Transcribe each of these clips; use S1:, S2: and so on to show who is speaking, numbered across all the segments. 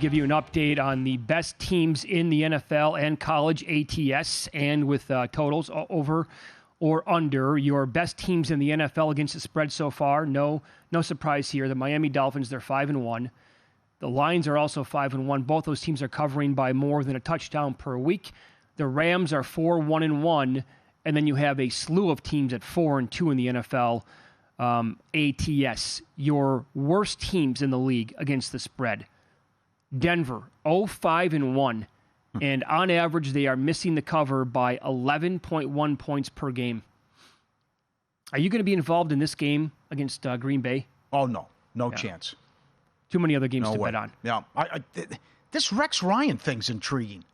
S1: Give you an update on the best teams in the NFL and college ATS, and with totals over or under. Your best teams in the NFL against the spread so far. No surprise here. The Miami Dolphins, they're 5-1. The Lions are also 5-1. Both those teams are covering by more than a touchdown per week. The Rams are 4-1-1, and then you have a slew of teams at 4-2 in the NFL ATS. Your worst teams in the league against the spread. Denver, 0-5-1, and on average, they are missing the cover by 11.1 points per game. Are you going to be involved in this game against Green Bay?
S2: Oh, no chance.
S1: Too many other games to bet on.
S2: Yeah, this Rex Ryan thing's intriguing.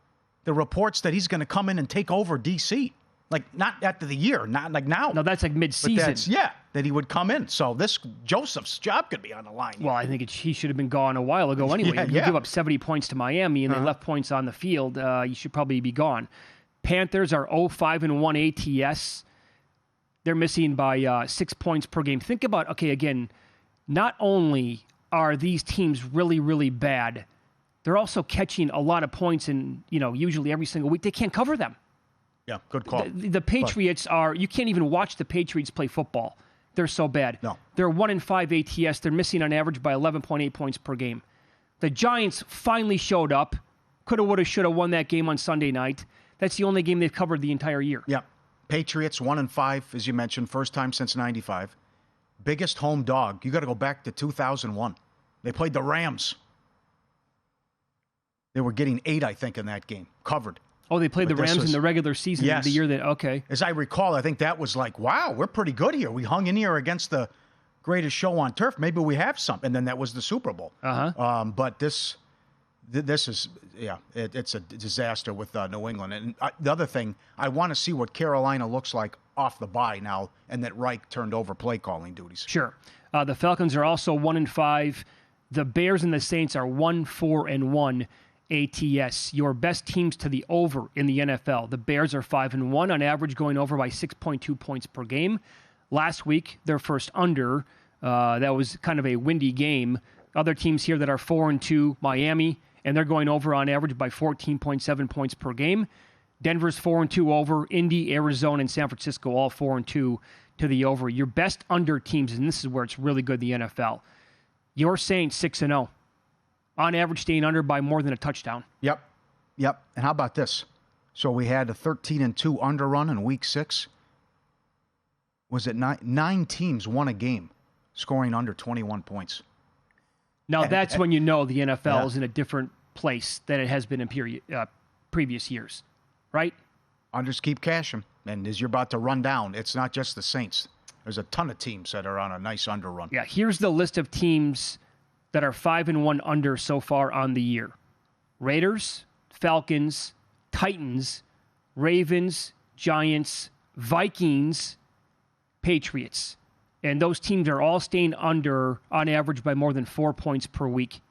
S2: The reports that he's going to come in and take over D.C., like not after the year, not like now.
S1: No, that's like mid-season.
S2: That he would come in. So this Joseph's job could be on the line.
S1: Well, I think he should have been gone a while ago anyway. If you give up 70 points to Miami and they left points on the field, you should probably be gone. Panthers are 0-5-1 ATS. They're missing by 6 points per game. Think about, again, not only are these teams really, really bad, they're also catching a lot of points in, usually every single week. They can't cover them.
S2: Yeah, good call.
S1: The Patriots you can't even watch the Patriots play football. They're so bad.
S2: No.
S1: They're 1-5 ATS. They're missing on average by 11.8 points per game. The Giants finally showed up. Coulda, woulda, shoulda won that game on Sunday night. That's the only game they've covered the entire year.
S2: Yeah. Patriots 1-5, as you mentioned, first time since 95. Biggest home dog. You got to go back to 2001. They played the Rams. They were getting 8, I think, in that game. Covered.
S1: Oh, they played the Rams in the regular season the year that, okay.
S2: As I recall, I think that was like, wow, we're pretty good here. We hung in here against the greatest show on turf. Maybe we have something. And then that was the Super Bowl. But this is, it's a disaster with New England. And the other thing, I want to see what Carolina looks like off the bye now, and that Reich turned over play calling duties.
S1: Sure. The Falcons are also 1-5. The Bears and the Saints are 1-4-1. ATS, your best teams to the over in the NFL. The Bears are 5-1 on average, going over by 6.2 points per game. Last week, their first under. That was kind of a windy game. Other teams here that are 4-2, Miami, and they're going over on average by 14.7 points per game. Denver's 4-2 over. Indy, Arizona, and San Francisco all 4-2 to the over. Your best under teams, and this is where it's really good, the NFL. Your Saints 6-0. On average, staying under by more than a touchdown.
S2: Yep. And how about this? So we had a 13-2 under run in week 6. Was it 9 teams won a game scoring under 21 points?
S1: Now, that's when you know the NFL is in a different place than it has been in previous years, right?
S2: Unders keep cashing. And as you're about to run down, it's not just the Saints. There's a ton of teams that are on a nice under run.
S1: Yeah, here's the list of teams that are 5-1 under so far on the year. Raiders, Falcons, Titans, Ravens, Giants, Vikings, Patriots. And those teams are all staying under on average by more than 4 points per week.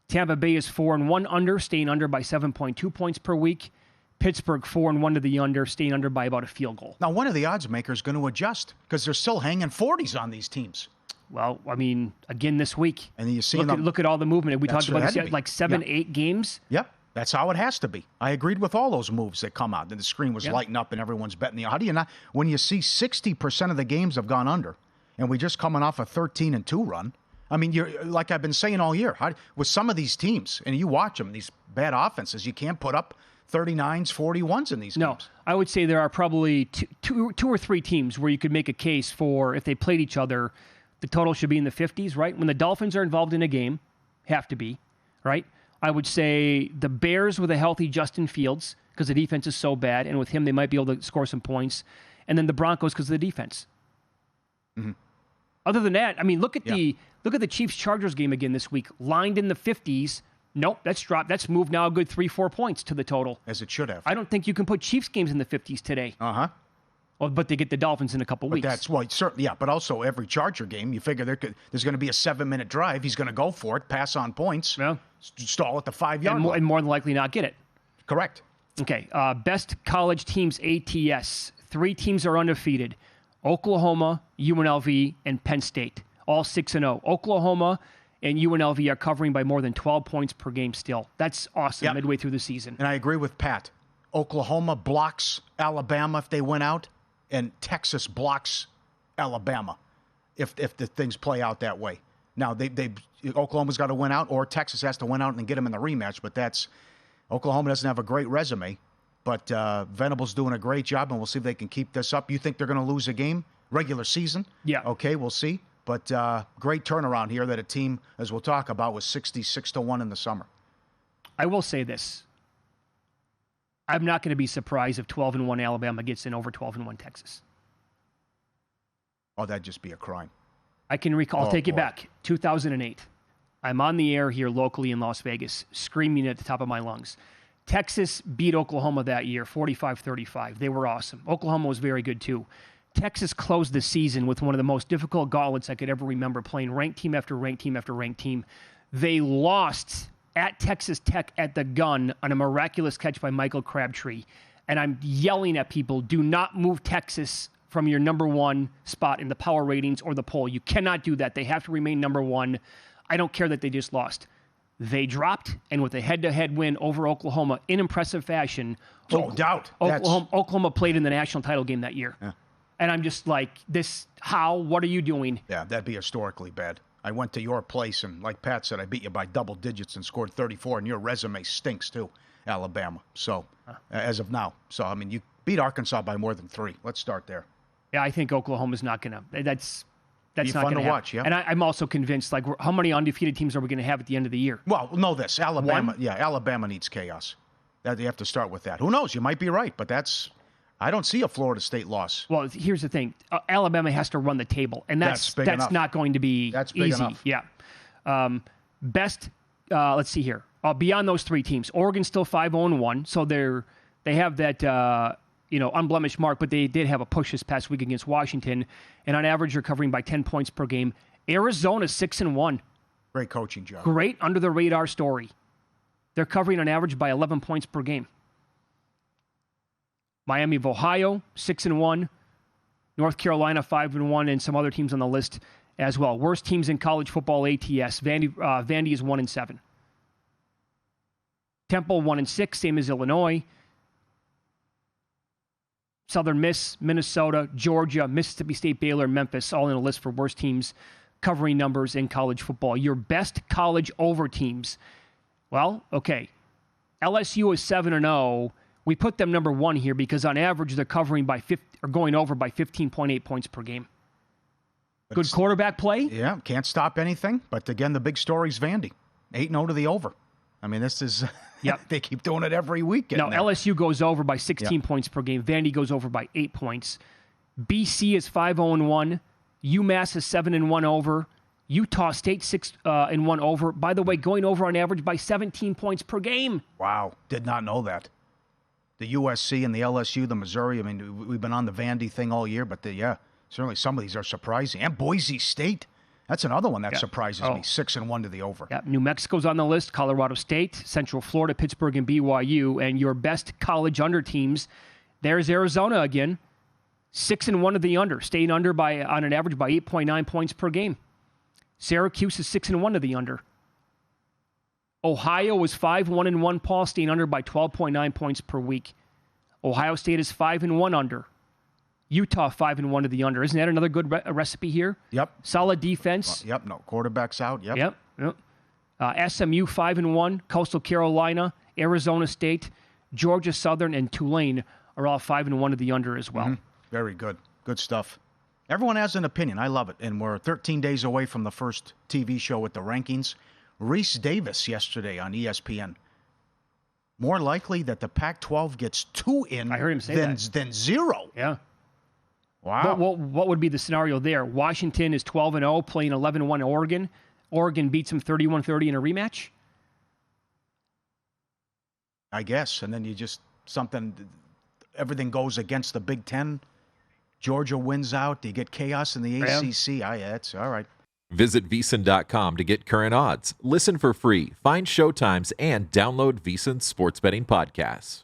S1: Tampa Bay is 4-1 under, staying under by 7.2 points per week. Pittsburgh 4-1 to the under, staying under by about a field goal.
S2: Now, one of the odds makers is going to adjust because they're still hanging 40s on these teams.
S1: Well, I mean, again this week.
S2: And you see
S1: look at all the movement. We talked about this, like 7-8 games.
S2: Yep, that's how it has to be. I agreed with all those moves that come out. And the screen was lighting up and everyone's betting. How do you not? When you see 60% of the games have gone under, and we're just coming off a 13-2 run. I mean, you're like I've been saying all year. With some of these teams, and you watch them, these bad offenses, you can't put up 39s, 41s in these games.
S1: No, I would say there are probably two or three teams where you could make a case for if they played each other. The total should be in the 50s, right? When the Dolphins are involved in a game, have to be, right? I would say the Bears with a healthy Justin Fields because the defense is so bad, and with him they might be able to score some points. And then the Broncos because of the defense. Mm-hmm. Other than that, I mean, look at the Chiefs-Chargers game again this week. Lined in the 50s. Nope, that's dropped. That's moved now a good 3-4 points to the total.
S2: As it should have.
S1: I don't think you can put Chiefs games in the 50s today.
S2: Uh-huh.
S1: Well, but they get the Dolphins in a couple weeks.
S2: Certainly, yeah. But also every Charger game, you figure there's going to be a 7-minute drive. He's going to go for it, pass on points, stall at the 5-yard line.
S1: And more than likely not get it.
S2: Correct.
S1: Okay, best college teams ATS. 3 teams are undefeated. Oklahoma, UNLV, and Penn State. All 6-0. Oklahoma and UNLV are covering by more than 12 points per game still. That's awesome midway through the season.
S2: And I agree with Pat. Oklahoma blocks Alabama if they win out, and Texas blocks Alabama if the things play out that way. Now, Oklahoma's got to win out, or Texas has to win out and get them in the rematch, but Oklahoma doesn't have a great resume, but Venable's doing a great job, and we'll see if they can keep this up. You think they're going to lose a game, regular season?
S1: Yeah.
S2: Okay, we'll see. But great turnaround here that a team, as we'll talk about, was 66-1 in the summer.
S1: I will say this. I'm not going to be surprised if 12-1 Alabama gets in over 12-1 Texas.
S2: Oh, that'd just be a crime.
S1: I can recall, I'll take it back, 2008. I'm on the air here locally in Las Vegas, screaming at the top of my lungs. Texas beat Oklahoma that year, 45-35. They were awesome. Oklahoma was very good too. Texas closed the season with one of the most difficult gauntlets I could ever remember, playing ranked team after ranked team after ranked team. They lost at Texas Tech at the gun on a miraculous catch by Michael Crabtree. And I'm yelling at people, do not move Texas from your number one spot in the power ratings or the poll. You cannot do that. They have to remain number one. I don't care that they just lost. They dropped, and with a head-to-head win over Oklahoma in impressive fashion,
S2: No doubt.
S1: Oklahoma played in the national title game that year.
S2: Yeah.
S1: And I'm just like, what are you doing?
S2: Yeah, that'd be historically bad. I went to your place, and like Pat said, I beat you by double digits and scored 34, and your resume stinks too, Alabama. So, as of now. So, I mean, you beat Arkansas by more than 3. Let's start there.
S1: Yeah, I think Oklahoma's not going to. That's
S2: be
S1: not
S2: fun
S1: going
S2: to
S1: happen.
S2: watch, yeah.
S1: And I'm also convinced, like, how many undefeated teams are we going to have at the end of the year?
S2: Well, know this. Alabama,
S1: One?
S2: Alabama needs chaos. You have to start with that. Who knows? You might be right, but I don't see a Florida State loss.
S1: Well, here's the thing. Alabama has to run the table, and that's not going to be
S2: That's big
S1: easy.
S2: enough.
S1: Yeah. Let's see here. Beyond those 3 teams, Oregon's still 5-0-1, so they have that unblemished mark, but they did have a push this past week against Washington, and on average, they're covering by 10 points per game. Arizona's 6-1.
S2: Great coaching job.
S1: Great under the radar story. They're covering on average by 11 points per game. Miami of Ohio, 6-1. North Carolina, 5-1, and some other teams on the list as well. Worst teams in college football ATS. Vandy is 1-7. Temple 1-6, same as Illinois. Southern Miss, Minnesota, Georgia, Mississippi State, Baylor, Memphis, all in a list for worst teams covering numbers in college football. Your best college over teams. Well, okay. LSU is 7-0. We put them number 1 here because on average they're covering by going over by 15.8 points per game. Good quarterback play?
S2: Yeah, can't stop anything. But again, the big story's Vandy. 8-0 to the over. I mean, this is they keep doing it every week.
S1: Now, LSU goes over by 16 points per game. Vandy goes over by 8 points. BC is 5-0-1. UMass is 7-1 over. Utah State 6-1 over. By the way, going over on average by 17 points per game.
S2: Wow, did not know that. The USC and the LSU, the Missouri. I mean, we've been on the Vandy thing all year, but certainly some of these are surprising. And Boise State. That's another one that surprises me. 6-1 to the over.
S1: Yeah, New Mexico's on the list. Colorado State, Central Florida, Pittsburgh, and BYU. And your best college under teams, there's Arizona again. 6-1 to the under, staying under on an average by 8.9 points per game. Syracuse is 6-1 to the under. Ohio is 5-1-1, Paul, staying under by 12.9 points per week. Ohio State is 5-1 under. Utah 5-1 to the under. Isn't that another good recipe here?
S2: Yep.
S1: Solid defense.
S2: Yep. No quarterbacks out. Yep.
S1: Yep. SMU 5-1. Coastal Carolina, Arizona State, Georgia Southern, and Tulane are all 5-1 to the under as well.
S2: Mm-hmm. Very good. Good stuff. Everyone has an opinion. I love it. And we're 13 days away from the first TV show with the rankings. Reese Davis yesterday on ESPN. More likely that the Pac-12 gets 2 in
S1: I heard him say
S2: than 0.
S1: Yeah.
S2: Wow.
S1: What would be the scenario there? Washington is 12-0, playing 11-1 Oregon. Oregon beats them 31-30 in a rematch?
S2: I guess. And then everything goes against the Big Ten. Georgia wins out. You get chaos in the ACC. That's all right.
S3: Visit VSiN.com to get current odds. Listen for free. Find showtimes and download VSiN sports betting podcasts.